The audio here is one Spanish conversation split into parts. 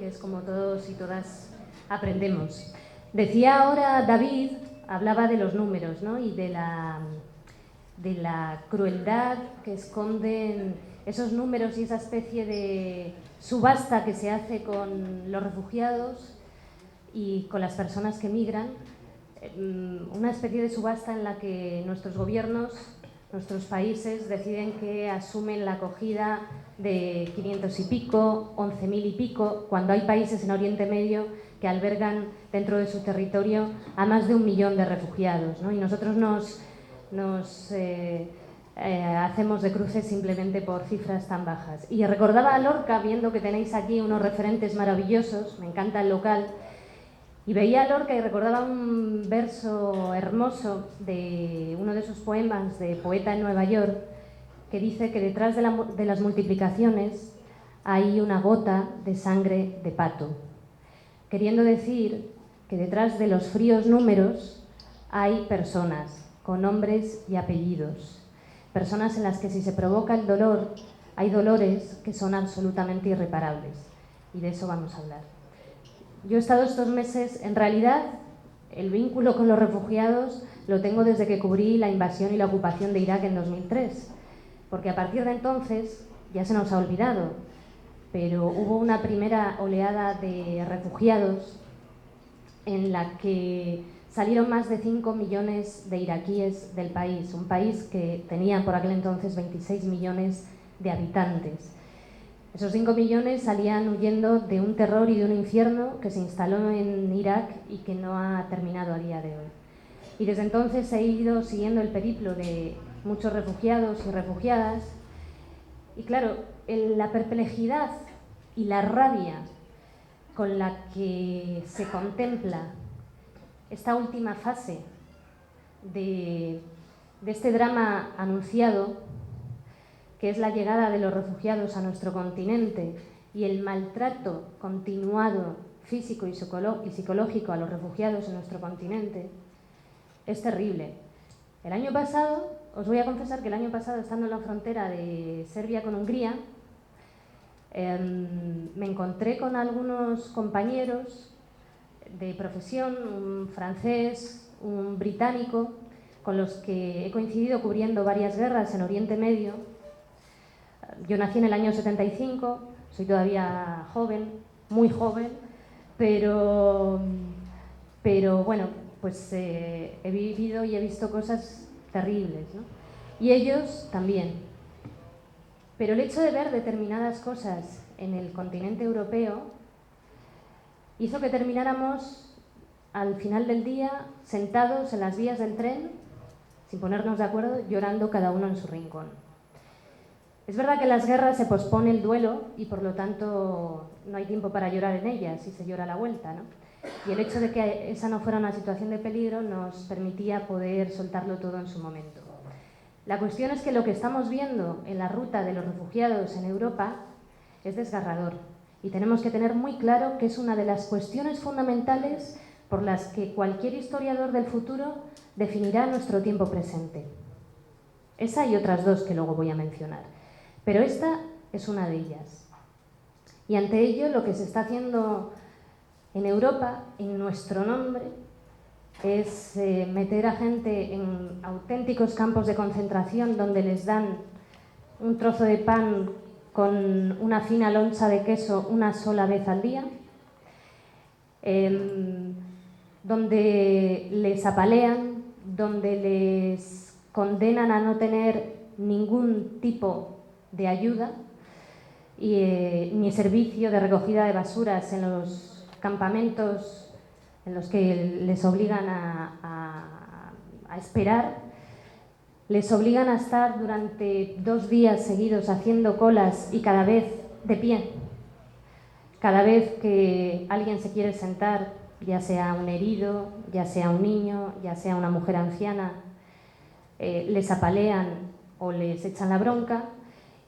que es como todos y todas aprendemos. Decía ahora David, hablaba de los números, ¿no? Y de la crueldad que esconden esos números y esa especie de subasta que se hace con los refugiados y con las personas que migran, una especie de subasta en la que nuestros gobiernos, nuestros países deciden que asumen la acogida de 500 y pico, 11.000 y pico, cuando hay países en Oriente Medio que albergan dentro de su territorio a más de 1 millón de refugiados, ¿no? Y nosotros nos hacemos de cruces simplemente por cifras tan bajas. Y recordaba a Lorca, viendo que tenéis aquí unos referentes maravillosos, me encanta el local, y veía a Lorca y recordaba un verso hermoso de uno de sus poemas de Poeta en Nueva York, que dice que detrás de las multiplicaciones hay una gota de sangre de pato, queriendo decir que detrás de los fríos números hay personas con nombres y apellidos, personas en las que si se provoca el dolor, hay dolores que son absolutamente irreparables, y de eso vamos a hablar. Yo he estado estos meses, en realidad, el vínculo con los refugiados lo tengo desde que cubrí la invasión y la ocupación de Irak en 2003, porque a partir de entonces ya se nos ha olvidado, pero hubo una primera oleada de refugiados en la que salieron más de 5 millones de iraquíes del país, un país que tenía por aquel entonces 26 millones de habitantes. Esos 5 millones salían huyendo de un terror y de un infierno que se instaló en Irak y que no ha terminado a día de hoy. Y desde entonces he ido siguiendo el periplo de muchos refugiados y refugiadas. Y claro, la perplejidad y la rabia con la que se contempla esta última fase de este drama anunciado, que es la llegada de los refugiados a nuestro continente y el maltrato continuado físico y psicológico a los refugiados en nuestro continente, es terrible. El año pasado, os voy a confesar que el año pasado, estando en la frontera de Serbia con Hungría, me encontré con algunos compañeros de profesión, un francés, un británico, con los que he coincidido cubriendo varias guerras en Oriente Medio. Yo nací en el año 75, soy todavía joven, muy joven, pero bueno, pues he vivido y he visto cosas terribles, ¿no? Y ellos también. Pero el hecho de ver determinadas cosas en el continente europeo hizo que termináramos al final del día sentados en las vías del tren, sin ponernos de acuerdo, llorando cada uno en su rincón. Es verdad que en las guerras se pospone el duelo y por lo tanto no hay tiempo para llorar en ellas y se llora a la vuelta, ¿no? Y el hecho de que esa no fuera una situación de peligro nos permitía poder soltarlo todo en su momento. La cuestión es que lo que estamos viendo en la ruta de los refugiados en Europa es desgarrador y tenemos que tener muy claro que es una de las cuestiones fundamentales por las que cualquier historiador del futuro definirá nuestro tiempo presente. Esa y otras dos que luego voy a mencionar, pero esta es una de ellas. Y ante ello lo que se está haciendo en Europa, en nuestro nombre, es meter a gente en auténticos campos de concentración donde les dan un trozo de pan con una fina loncha de queso una sola vez al día, donde les apalean, donde les condenan a no tener ningún tipo de ayuda ni servicio de recogida de basuras en los campamentos en los que les obligan a esperar, les obligan a estar durante 2 días seguidos haciendo colas y cada vez de pie. Cada vez que alguien se quiere sentar, ya sea un herido, ya sea un niño, ya sea una mujer anciana, les apalean o les echan la bronca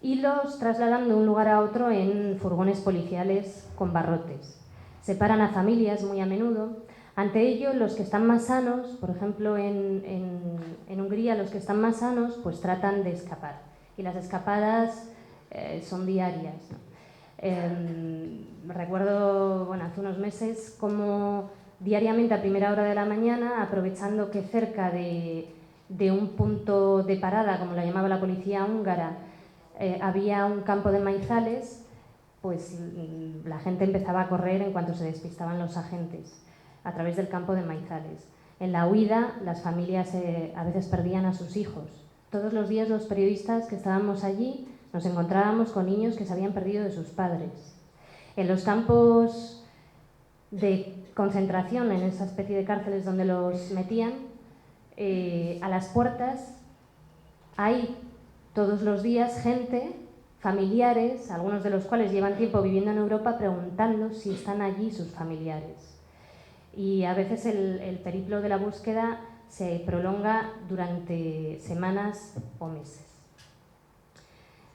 y los trasladan de un lugar a otro en furgones policiales con barrotes. Separan a familias muy a menudo. Ante ello, los que están más sanos, por ejemplo en Hungría, los que están más sanos pues tratan de escapar y las escapadas son diarias, ¿no? Recuerdo, bueno, hace unos meses, cómo diariamente a primera hora de la mañana, aprovechando que cerca de un punto de parada, como lo llamaba la policía húngara, había un campo de maizales, pues la gente empezaba a correr en cuanto se despistaban los agentes a través del campo de maizales. En la huida, las familias a veces perdían a sus hijos. Todos los días los periodistas que estábamos allí nos encontrábamos con niños que se habían perdido de sus padres. En los campos de concentración, en esa especie de cárceles donde los metían, a las puertas hay todos los días gente, familiares, algunos de los cuales llevan tiempo viviendo en Europa, preguntando si están allí sus familiares. Y a veces el periplo de la búsqueda se prolonga durante semanas o meses.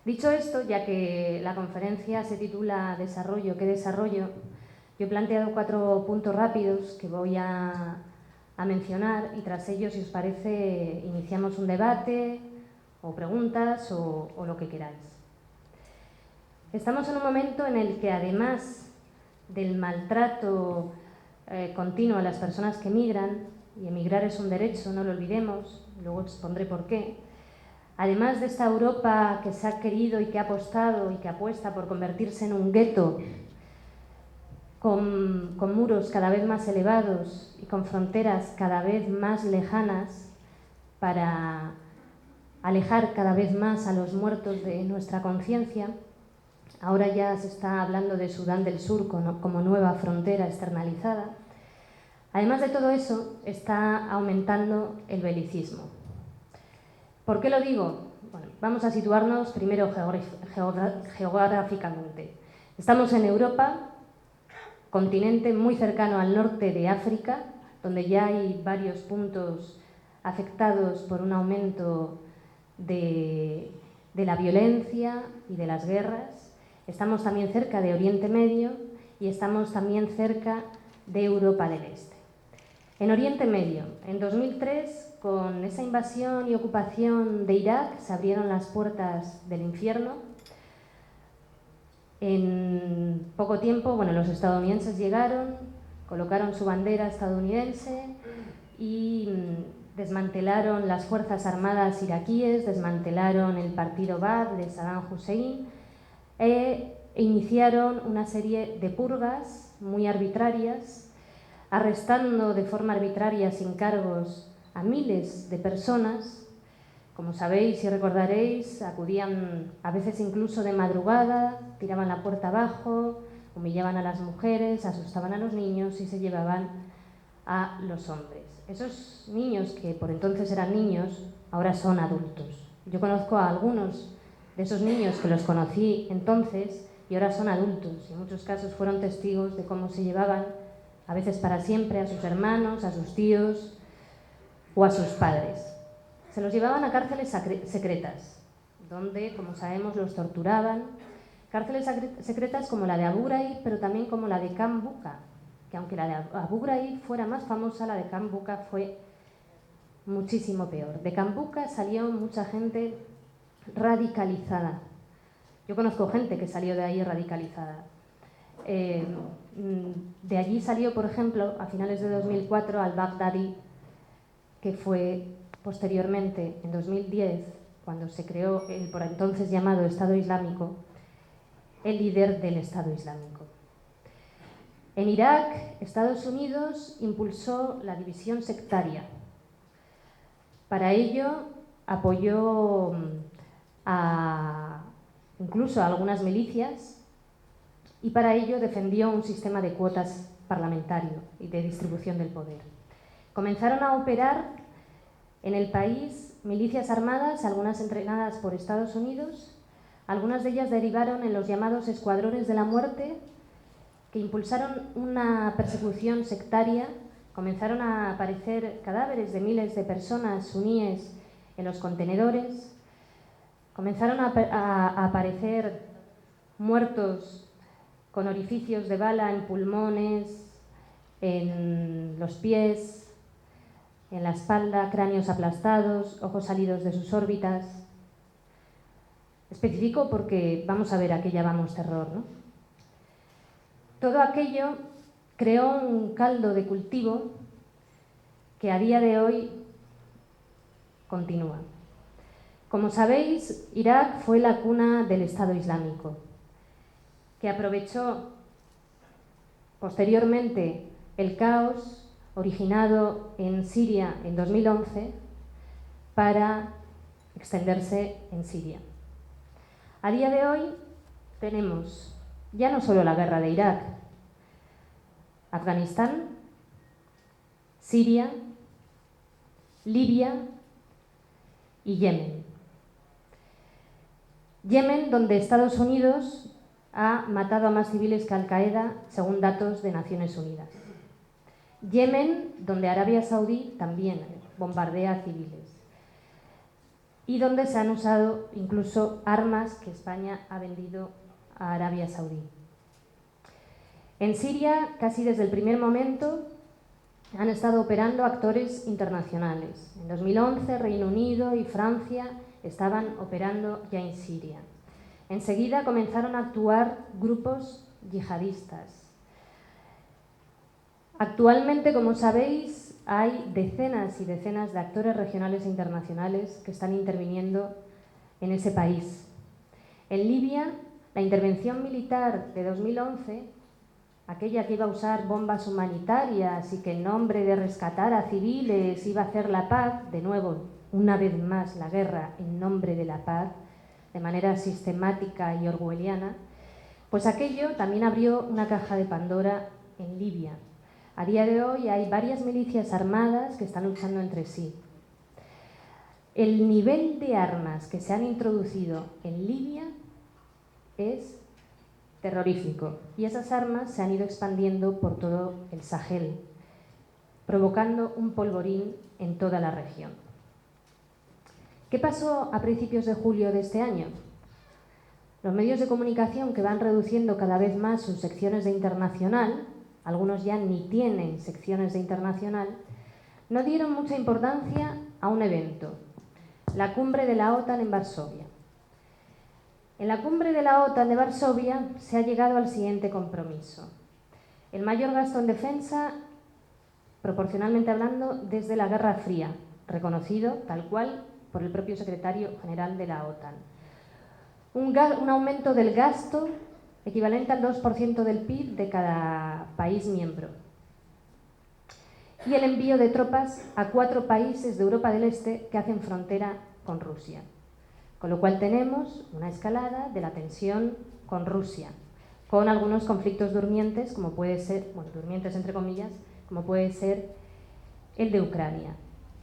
Dicho esto, ya que la conferencia se titula Desarrollo, ¿qué desarrollo?, yo he planteado 4 puntos rápidos que voy a mencionar y tras ellos, si os parece, iniciamos un debate o preguntas o lo que queráis. Estamos en un momento en el que, además del maltrato continuo a las personas que emigran, y emigrar es un derecho, no lo olvidemos, luego expondré por qué, además de esta Europa que se ha querido y que ha apostado y que apuesta por convertirse en un gueto, con muros cada vez más elevados y con fronteras cada vez más lejanas para alejar cada vez más a los muertos de nuestra conciencia, ahora ya se está hablando de Sudán del Sur como nueva frontera externalizada. Además de todo eso, está aumentando el belicismo. ¿Por qué lo digo? Bueno, vamos a situarnos primero geográficamente. Estamos en Europa, continente muy cercano al norte de África, donde ya hay varios puntos afectados por un aumento de la violencia y de las guerras. Estamos también cerca de Oriente Medio y estamos también cerca de Europa del Este. En Oriente Medio, en 2003, con esa invasión y ocupación de Irak, se abrieron las puertas del infierno. En poco tiempo, bueno, los estadounidenses llegaron, colocaron su bandera estadounidense y desmantelaron las fuerzas armadas iraquíes, desmantelaron el partido Ba'ath de Saddam Hussein e iniciaron una serie de purgas muy arbitrarias, arrestando de forma arbitraria, sin cargos, a miles de personas. Como sabéis y recordaréis, acudían a veces incluso de madrugada, tiraban la puerta abajo, humillaban a las mujeres, asustaban a los niños y se llevaban a los hombres. Esos niños que por entonces eran niños, ahora son adultos. Yo conozco a algunos de esos niños que los conocí entonces y ahora son adultos. Y en muchos casos fueron testigos de cómo se llevaban, a veces para siempre, a sus hermanos, a sus tíos o a sus padres. Se los llevaban a cárceles secretas, donde, como sabemos, los torturaban. Cárceles secretas como la de Abu Ghraib, pero también como la de Camp Bucca, que aunque la de Abu Ghraib fuera más famosa, la de Camp Bucca fue muchísimo peor. De Camp Bucca salió mucha gente radicalizada. Yo conozco gente que salió de ahí radicalizada. De allí salió, por ejemplo, a finales de 2004, al-Baghdadi, que fue posteriormente, en 2010, cuando se creó el por entonces llamado Estado Islámico, el líder del Estado Islámico. En Irak, Estados Unidos impulsó la división sectaria. Para ello, apoyó incluso a algunas milicias y para ello defendió un sistema de cuotas parlamentario y de distribución del poder. Comenzaron a operar en el país milicias armadas, algunas entrenadas por Estados Unidos, algunas de ellas derivaron en los llamados escuadrones de la muerte, que impulsaron una persecución sectaria. Comenzaron a aparecer cadáveres de miles de personas suníes en los contenedores, comenzaron a aparecer muertos con orificios de bala en pulmones, en los pies, en la espalda, cráneos aplastados, ojos salidos de sus órbitas. Especifico porque vamos a ver a qué llamamos terror, ¿no? Todo aquello creó un caldo de cultivo que a día de hoy continúa. Como sabéis, Irak fue la cuna del Estado Islámico, que aprovechó posteriormente el caos originado en Siria en 2011 para extenderse en Siria. A día de hoy tenemos ya no solo la guerra de Irak, Afganistán, Siria, Libia y Yemen. Yemen, donde Estados Unidos ha matado a más civiles que Al-Qaeda, según datos de Naciones Unidas. Yemen, donde Arabia Saudí también bombardea a civiles. Y donde se han usado incluso armas que España ha vendido a Arabia Saudí. En Siria, casi desde el primer momento, han estado operando actores internacionales. En 2011, Reino Unido y Francia estaban operando ya en Siria. Enseguida comenzaron a actuar grupos yihadistas. Actualmente, como sabéis, hay decenas y decenas de actores regionales e internacionales que están interviniendo en ese país. En Libia, la intervención militar de 2011, aquella que iba a usar bombas humanitarias y que en nombre de rescatar a civiles iba a hacer la paz, de nuevo, una vez más, la guerra en nombre de la paz, de manera sistemática y orwelliana, pues aquello también abrió una caja de Pandora en Libia. A día de hoy hay varias milicias armadas que están luchando entre sí. El nivel de armas que se han introducido en Libia es terrorífico y esas armas se han ido expandiendo por todo el Sahel, provocando un polvorín en toda la región. ¿Qué pasó a principios de julio de este año? Los medios de comunicación, que van reduciendo cada vez más sus secciones de internacional, algunos ya ni tienen secciones de internacional, no dieron mucha importancia a un evento, la cumbre de la OTAN en Varsovia. En la cumbre de la OTAN de Varsovia se ha llegado al siguiente compromiso. El mayor gasto en defensa, proporcionalmente hablando, desde la Guerra Fría, reconocido tal cual por el propio secretario general de la OTAN. Un aumento del gasto equivalente al 2% del PIB de cada país miembro. Y el envío de tropas a 4 países de Europa del Este que hacen frontera con Rusia. Con lo cual tenemos una escalada de la tensión con Rusia, con algunos conflictos durmientes, como puede ser, bueno, durmientes entre comillas, como puede ser el de Ucrania.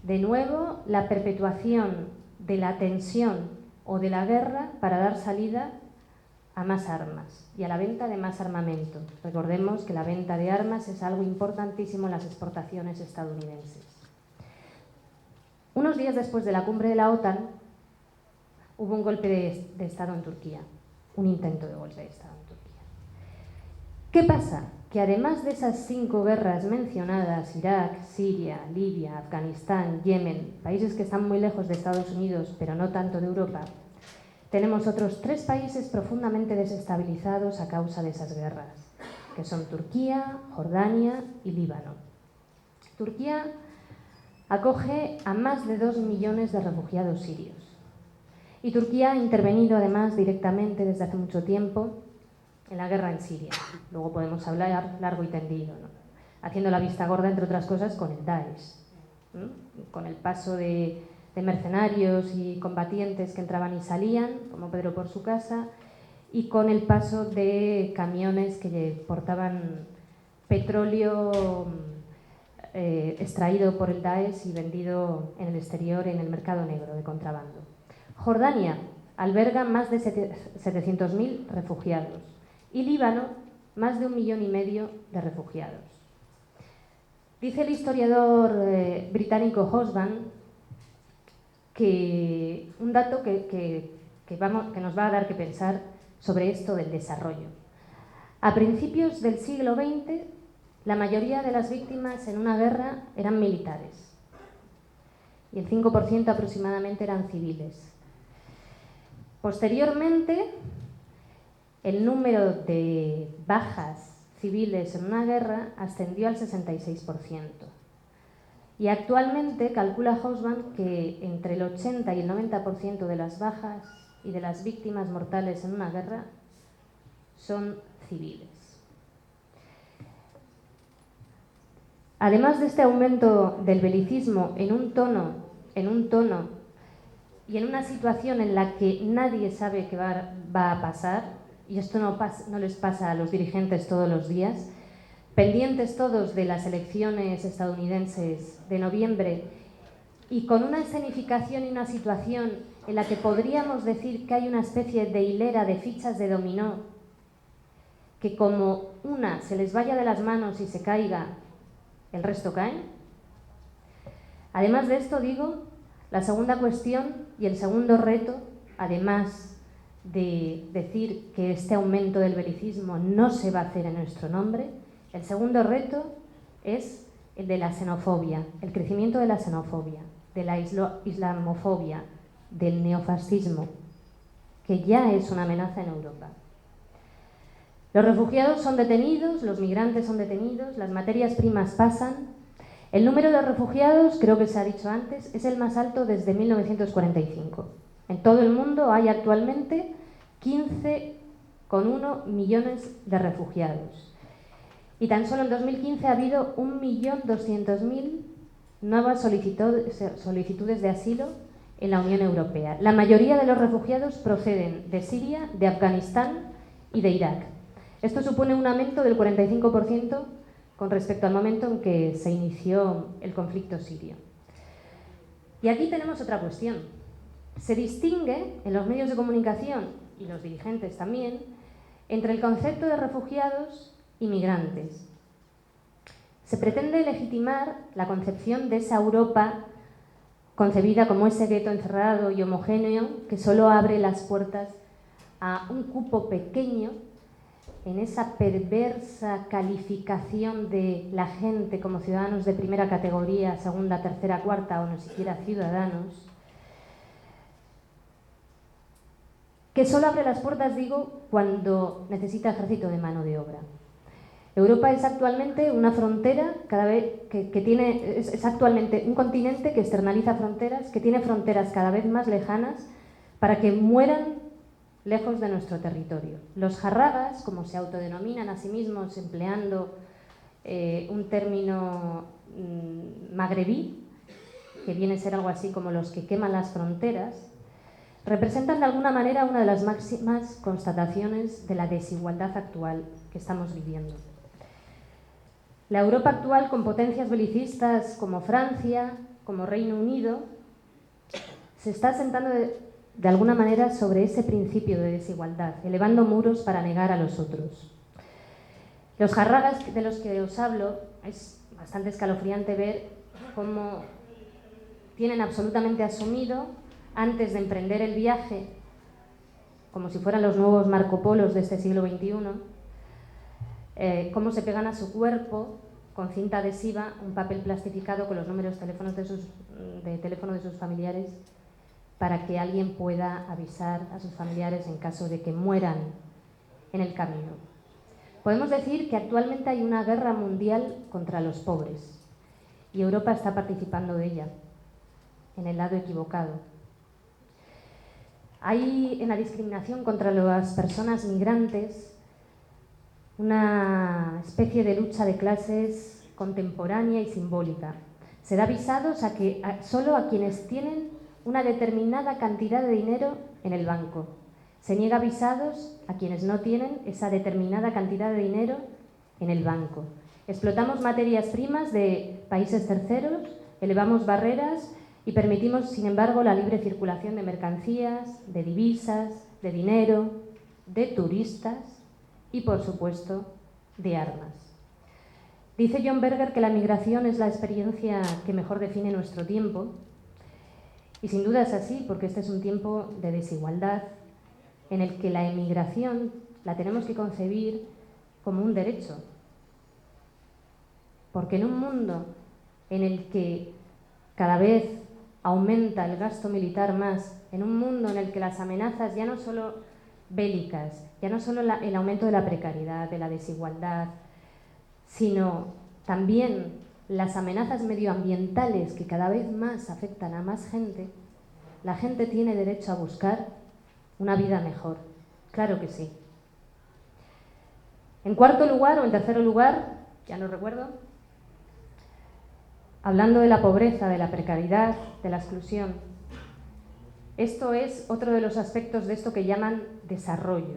De nuevo, la perpetuación de la tensión o de la guerra para dar salida a más armas y a la venta de más armamento. Recordemos que la venta de armas es algo importantísimo en las exportaciones estadounidenses. Unos días después de la cumbre de la OTAN, hubo un golpe de Estado en Turquía, un intento de golpe de Estado en Turquía. ¿Qué pasa? Que además de esas 5 guerras mencionadas, Irak, Siria, Libia, Afganistán, Yemen, países que están muy lejos de Estados Unidos, pero no tanto de Europa, tenemos otros 3 países profundamente desestabilizados a causa de esas guerras, que son Turquía, Jordania y Líbano. Turquía acoge a más de 2 millones de refugiados sirios. Y Turquía ha intervenido además directamente desde hace mucho tiempo en la guerra en Siria. Luego podemos hablar largo y tendido, ¿no? Haciendo la vista gorda, entre otras cosas, con el Daesh, ¿no? Con el paso de mercenarios y combatientes que entraban y salían, como Pedro por su casa, y con el paso de camiones que portaban petróleo extraído por el Daesh y vendido en el exterior en el mercado negro de contrabando. Jordania alberga más de 700.000 refugiados y Líbano más de 1,5 millones de refugiados. Dice el historiador británico Hobsbawm que un dato que nos va a dar que pensar sobre esto del desarrollo. A principios del siglo XX, la mayoría de las víctimas en una guerra eran militares y el 5% aproximadamente eran civiles. Posteriormente, el número de bajas civiles en una guerra ascendió al 66%. Y actualmente calcula Hobsbawm que entre el 80 y el 90% de las bajas y de las víctimas mortales en una guerra son civiles. Además de este aumento del belicismo en un tono y en una situación en la que nadie sabe qué va a pasar, y esto no les pasa a los dirigentes todos los días, pendientes todos de las elecciones estadounidenses de noviembre y con una escenificación y una situación en la que podríamos decir que hay una especie de hilera de fichas de dominó, que como una se les vaya de las manos y se caiga, el resto caen. Además de esto, digo, la segunda cuestión y el segundo reto, además de decir que este aumento del belicismo no se va a hacer en nuestro nombre, el segundo reto es el de la xenofobia, el crecimiento de la xenofobia, de la islamofobia, del neofascismo, que ya es una amenaza en Europa. Los refugiados son detenidos, los migrantes son detenidos, las materias primas pasan. El número de refugiados, creo que se ha dicho antes, es el más alto desde 1945. En todo el mundo hay actualmente 15,1 millones de refugiados. Y tan solo en 2015 ha habido 1.200.000 nuevas solicitudes de asilo en la Unión Europea. La mayoría de los refugiados proceden de Siria, de Afganistán y de Irak. Esto supone un aumento del 45% con respecto al momento en que se inició el conflicto sirio. Y aquí tenemos otra cuestión. Se distingue en los medios de comunicación, y los dirigentes también, entre el concepto de refugiados y migrantes. Se pretende legitimar la concepción de esa Europa concebida como ese gueto encerrado y homogéneo que solo abre las puertas a un cupo pequeño en esa perversa calificación de la gente como ciudadanos de primera categoría, segunda, tercera, cuarta o no siquiera ciudadanos, que solo abre las puertas, digo, cuando necesita ejército de mano de obra. Europa es actualmente una frontera cada vez es actualmente un continente que externaliza fronteras, que tiene fronteras cada vez más lejanas para que mueran lejos de nuestro territorio. Los jarragas, como se autodenominan a sí mismos empleando un término magrebí, que viene a ser algo así como los que queman las fronteras, representan de alguna manera una de las máximas constataciones de la desigualdad actual que estamos viviendo. La Europa actual, con potencias belicistas como Francia, como Reino Unido, se está asentando de alguna manera sobre ese principio de desigualdad, elevando muros para negar a los otros. Los jarragas de los que os hablo, es bastante escalofriante ver cómo tienen absolutamente asumido, antes de emprender el viaje, como si fueran los nuevos Marco Polos de este siglo XXI, cómo se pegan a su cuerpo con cinta adhesiva un papel plastificado con los números de teléfono de sus familiares para que alguien pueda avisar a sus familiares en caso de que mueran en el camino. Podemos decir que actualmente hay una guerra mundial contra los pobres y Europa está participando de ella, en el lado equivocado. Hay en la discriminación contra las personas migrantes una especie de lucha de clases contemporánea y simbólica. Se da visados solo a quienes tienen una determinada cantidad de dinero en el banco. Se niega visados a quienes no tienen esa determinada cantidad de dinero en el banco. Explotamos materias primas de países terceros, elevamos barreras y permitimos, sin embargo, la libre circulación de mercancías, de divisas, de dinero, de turistas y, por supuesto, de armas. Dice John Berger que la migración es la experiencia que mejor define nuestro tiempo, y sin duda es así, porque este es un tiempo de desigualdad en el que la emigración la tenemos que concebir como un derecho. Porque en un mundo en el que cada vez aumenta el gasto militar más, en un mundo en el que las amenazas ya no solo bélicas, ya no solo el aumento de la precariedad, de la desigualdad, sino también las amenazas medioambientales que cada vez más afectan a más gente, la gente tiene derecho a buscar una vida mejor. Claro que sí. En cuarto lugar o en tercer lugar, ya no recuerdo, hablando de la pobreza, de la precariedad, de la exclusión, esto es otro de los aspectos de esto que llaman desarrollo.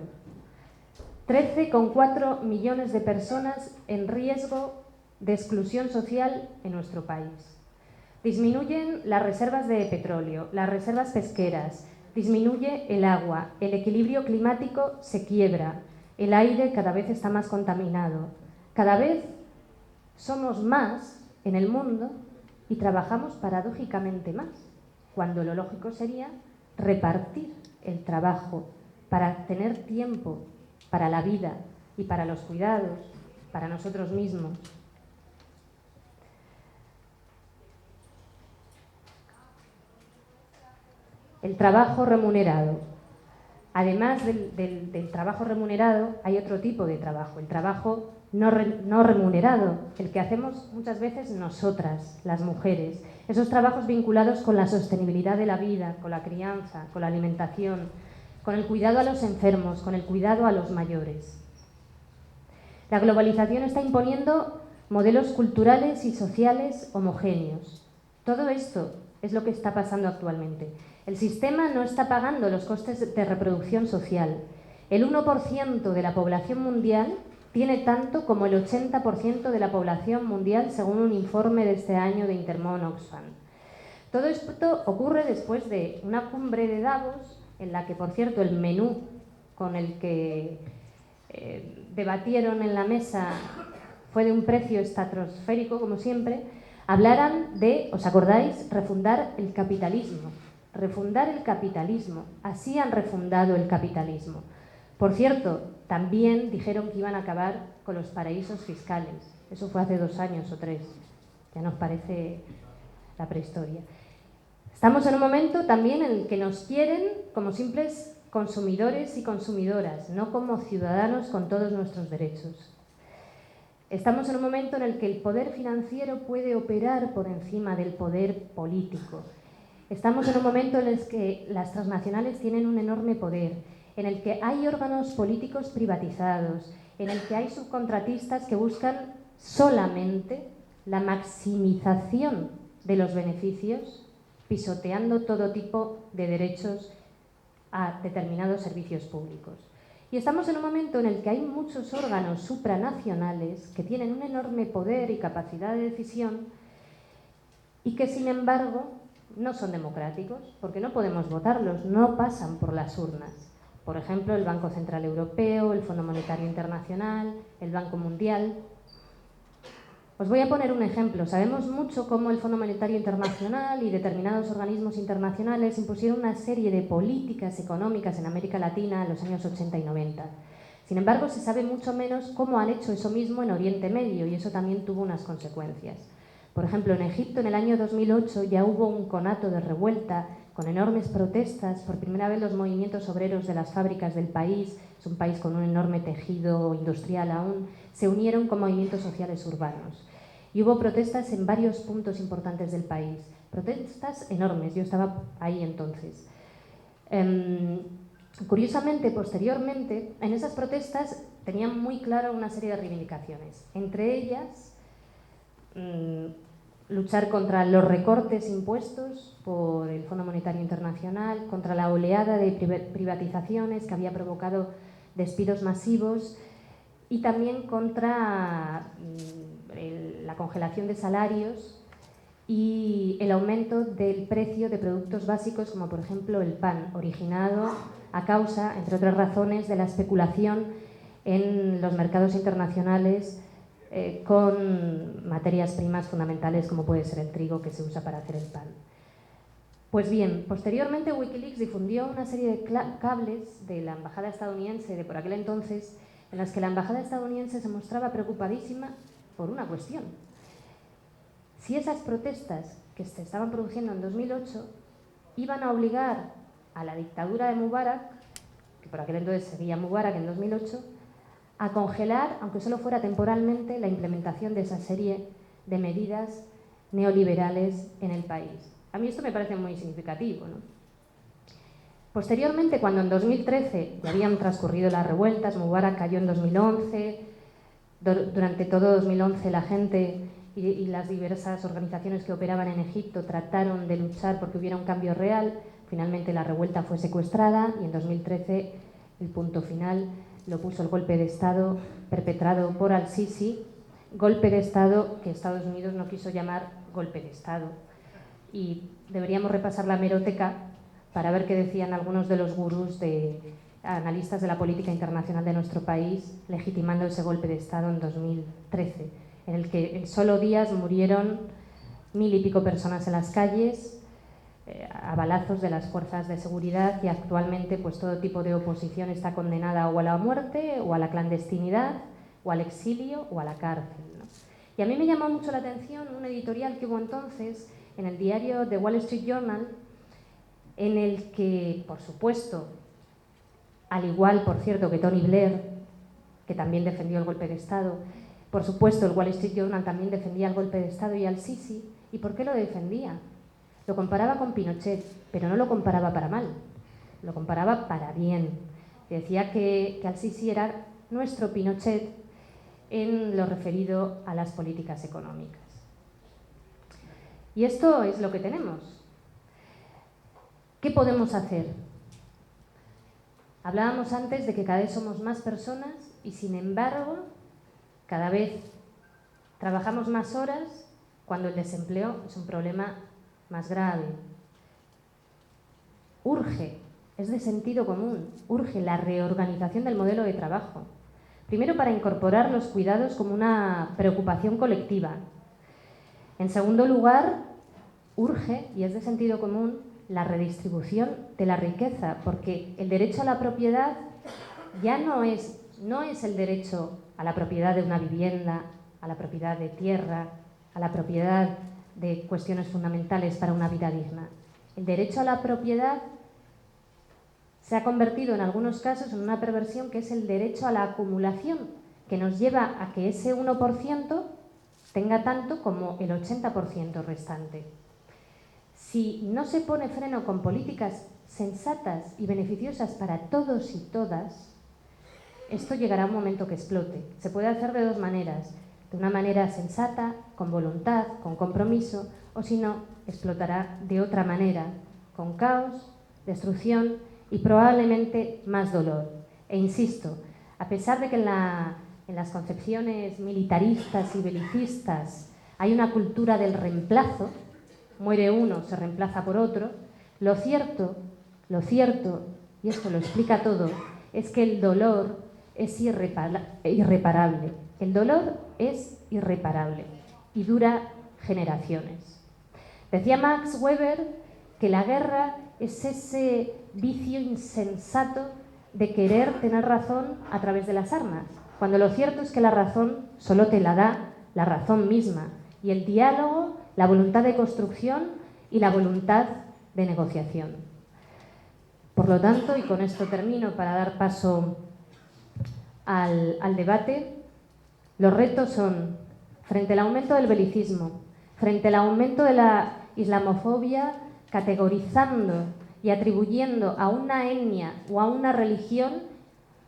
13,4 millones de personas en riesgo de exclusión social en nuestro país. Disminuyen las reservas de petróleo, las reservas pesqueras, disminuye el agua, el equilibrio climático se quiebra, el aire cada vez está más contaminado. Cada vez somos más en el mundo y trabajamos paradójicamente más, cuando lo lógico sería repartir el trabajo para tener tiempo para la vida y para los cuidados, para nosotros mismos. El trabajo remunerado. Además del trabajo remunerado, hay otro tipo de trabajo, el trabajo no remunerado, el que hacemos muchas veces nosotras, las mujeres. Esos trabajos vinculados con la sostenibilidad de la vida, con la crianza, con la alimentación, con el cuidado a los enfermos, con el cuidado a los mayores. La globalización está imponiendo modelos culturales y sociales homogéneos. Todo esto es lo que está pasando actualmente. El sistema no está pagando los costes de reproducción social. El 1% de la población mundial tiene tanto como el 80% de la población mundial, según un informe de este año de Intermon Oxfam. Todo esto ocurre después de una cumbre de Davos, en la que, por cierto, el menú con el que debatieron en la mesa fue de un precio estratosférico, como siempre. Hablaran de, ¿os acordáis?, refundar el capitalismo. Refundar el capitalismo. Así han refundado el capitalismo. Por cierto, también dijeron que iban a acabar con los paraísos fiscales. Eso fue hace 2 años o 3. Ya nos parece la prehistoria. Estamos en un momento también en el que nos quieren como simples consumidores y consumidoras, no como ciudadanos con todos nuestros derechos. Estamos en un momento en el que el poder financiero puede operar por encima del poder político. Estamos en un momento en el que las transnacionales tienen un enorme poder, en el que hay órganos políticos privatizados, en el que hay subcontratistas que buscan solamente la maximización de los beneficios, pisoteando todo tipo de derechos a determinados servicios públicos. Y estamos en un momento en el que hay muchos órganos supranacionales que tienen un enorme poder y capacidad de decisión y que, sin embargo, no son democráticos, porque no podemos votarlos, no pasan por las urnas. Por ejemplo, el Banco Central Europeo, el Fondo Monetario Internacional, el Banco Mundial. Os voy a poner un ejemplo. Sabemos mucho cómo el Fondo Monetario Internacional y determinados organismos internacionales impusieron una serie de políticas económicas en América Latina en los años 80 y 90. Sin embargo, se sabe mucho menos cómo han hecho eso mismo en Oriente Medio, y eso también tuvo unas consecuencias. Por ejemplo, en Egipto, en el año 2008, ya hubo un conato de revuelta con enormes protestas. Por primera vez los movimientos obreros de las fábricas del país, es un país con un enorme tejido industrial aún, se unieron con movimientos sociales urbanos. Y hubo protestas en varios puntos importantes del país. Protestas enormes, yo estaba ahí entonces. Curiosamente, posteriormente, en esas protestas tenían muy claro una serie de reivindicaciones. Entre ellas, luchar contra los recortes impuestos por el Fondo Monetario Internacional, contra la oleada de privatizaciones que había provocado despidos masivos, y también contra la congelación de salarios y el aumento del precio de productos básicos, como por ejemplo el pan, originado a causa, entre otras razones, de la especulación en los mercados internacionales con materias primas fundamentales como puede ser el trigo, que se usa para hacer el pan. Pues bien, posteriormente Wikileaks difundió una serie de cables de la embajada estadounidense de por aquel entonces, en las que la embajada estadounidense se mostraba preocupadísima por una cuestión. Si esas protestas que se estaban produciendo en 2008 iban a obligar a la dictadura de Mubarak, que por aquel entonces seguía Mubarak en 2008, a congelar, aunque solo fuera temporalmente, la implementación de esa serie de medidas neoliberales en el país. A mí esto me parece muy significativo, ¿no? Posteriormente, cuando en 2013 ya habían transcurrido las revueltas, Mubarak cayó en 2011, durante todo 2011 la gente y las diversas organizaciones que operaban en Egipto trataron de luchar porque hubiera un cambio real. Finalmente la revuelta fue secuestrada y en 2013 el punto final lo puso el golpe de Estado perpetrado por al-Sisi, golpe de Estado que Estados Unidos no quiso llamar golpe de Estado. Y deberíamos repasar la hemeroteca para ver qué decían algunos de los gurús de analistas de la política internacional de nuestro país legitimando ese golpe de Estado en 2013, en el que en solo días murieron 1000 y pico personas en las calles a balazos de las fuerzas de seguridad, y actualmente pues todo tipo de oposición está condenada o a la muerte o a la clandestinidad o al exilio o a la cárcel, ¿no? Y a mí me llamó mucho la atención un editorial que hubo entonces en el diario The Wall Street Journal, en el que, por supuesto, al igual, por cierto, que Tony Blair, que también defendió el golpe de Estado, por supuesto, el Wall Street Journal también defendía el golpe de Estado y al-Sisi. ¿Y por qué lo defendía? Lo comparaba con Pinochet, pero no lo comparaba para mal, lo comparaba para bien. Decía que al-Sisi era nuestro Pinochet en lo referido a las políticas económicas. Y esto es lo que tenemos. ¿Qué podemos hacer? Hablábamos antes de que cada vez somos más personas y, sin embargo, cada vez trabajamos más horas cuando el desempleo es un problema más grave. Urge, es de sentido común, urge la reorganización del modelo de trabajo. Primero, para incorporar los cuidados como una preocupación colectiva. En segundo lugar, urge, y es de sentido común, la redistribución de la riqueza, porque el derecho a la propiedad ya no es el derecho a la propiedad de una vivienda, a la propiedad de tierra, a la propiedad de cuestiones fundamentales para una vida digna. El derecho a la propiedad se ha convertido en algunos casos en una perversión, que es el derecho a la acumulación, que nos lleva a que ese 1% tenga tanto como el 80% restante. Si no se pone freno con políticas sensatas y beneficiosas para todos y todas, esto llegará a un momento que explote. Se puede hacer de dos maneras: de una manera sensata, con voluntad, con compromiso, o si no, explotará de otra manera, con caos, destrucción y probablemente más dolor. E insisto, a pesar de que en las concepciones militaristas y belicistas hay una cultura del reemplazo, muere uno, se reemplaza por otro, lo cierto, y esto lo explica todo, es que el dolor es irreparable. El dolor es irreparable y dura generaciones. Decía Max Weber que la guerra es ese vicio insensato de querer tener razón a través de las armas, cuando lo cierto es que la razón solo te la da la razón misma, y el diálogo, la voluntad de construcción y la voluntad de negociación. Por lo tanto, y con esto termino para dar paso al debate, los retos son, frente al aumento del belicismo, frente al aumento de la islamofobia, categorizando y atribuyendo a una etnia o a una religión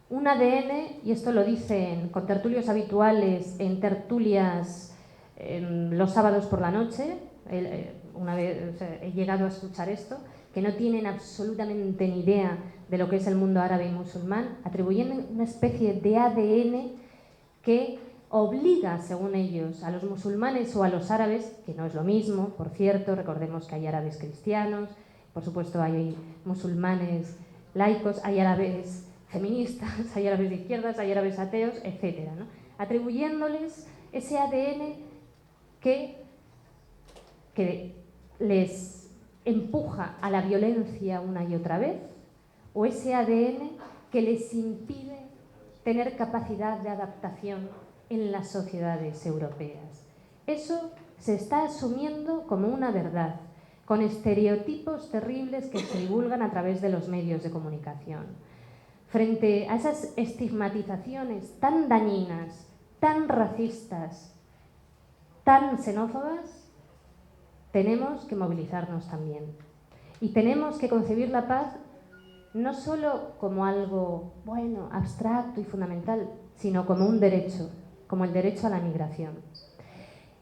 un ADN, y esto lo dicen con tertulios habituales en tertulias los sábados por la noche, una vez he llegado a escuchar esto, que no tienen absolutamente ni idea de lo que es el mundo árabe y musulmán, atribuyendo una especie de ADN que obliga, según ellos, a los musulmanes o a los árabes, que no es lo mismo, por cierto, recordemos que hay árabes cristianos, por supuesto hay musulmanes laicos, hay árabes feministas, hay árabes de izquierdas, hay árabes ateos, etc., ¿no? Atribuyéndoles ese ADN que les empuja a la violencia una y otra vez, o ese ADN que les impide tener capacidad de adaptación en las sociedades europeas. Eso se está asumiendo como una verdad, con estereotipos terribles que se divulgan a través de los medios de comunicación. frente a esas estigmatizaciones tan dañinas, tan racistas, tan xenófobas, tenemos que movilizarnos también. Y tenemos que concebir la paz no solo como algo bueno, abstracto y fundamental, sino como un derecho, como el derecho a la migración.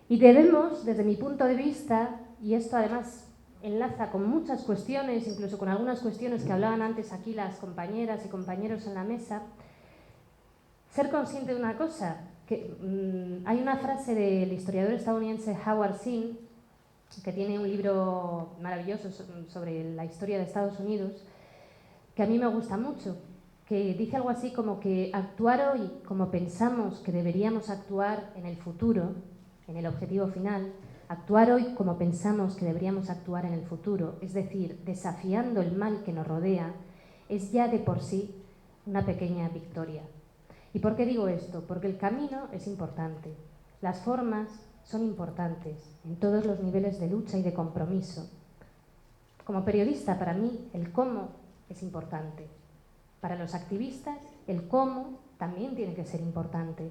Y debemos, desde mi punto de vista, y esto además enlaza con muchas cuestiones, incluso con algunas cuestiones que hablaban antes aquí las compañeras y compañeros en la mesa, ser consciente de una cosa, que hay una frase del historiador estadounidense Howard Zinn, que tiene un libro maravilloso sobre la historia de Estados Unidos, que a mí me gusta mucho, que dice algo así como que actuar hoy como pensamos que deberíamos actuar en el futuro, en el objetivo final, actuar hoy como pensamos que deberíamos actuar en el futuro, es decir, desafiando el mal que nos rodea, es ya de por sí una pequeña victoria. ¿Y por qué digo esto? Porque el camino es importante, las formas son importantes en todos los niveles de lucha y de compromiso. Como periodista, para mí, el cómo es importante. Para los activistas, el cómo también tiene que ser importante.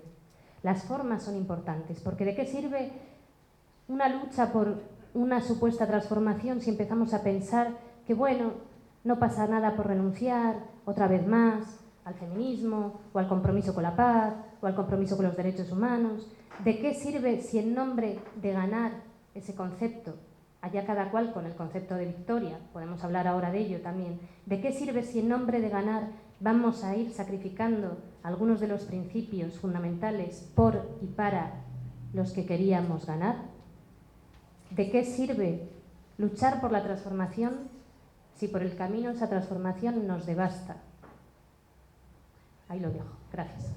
Las formas son importantes, porque ¿de qué sirve una lucha por una supuesta transformación si empezamos a pensar que, bueno, no pasa nada por renunciar otra vez más al feminismo, o al compromiso con la paz, o al compromiso con los derechos humanos? ¿De qué sirve si en nombre de ganar ese concepto, allá cada cual con el concepto de victoria, podemos hablar ahora de ello también, de qué sirve si en nombre de ganar vamos a ir sacrificando algunos de los principios fundamentales por y para los que queríamos ganar? ¿De qué sirve luchar por la transformación si por el camino esa transformación nos devasta? Ahí lo dejo. Gracias.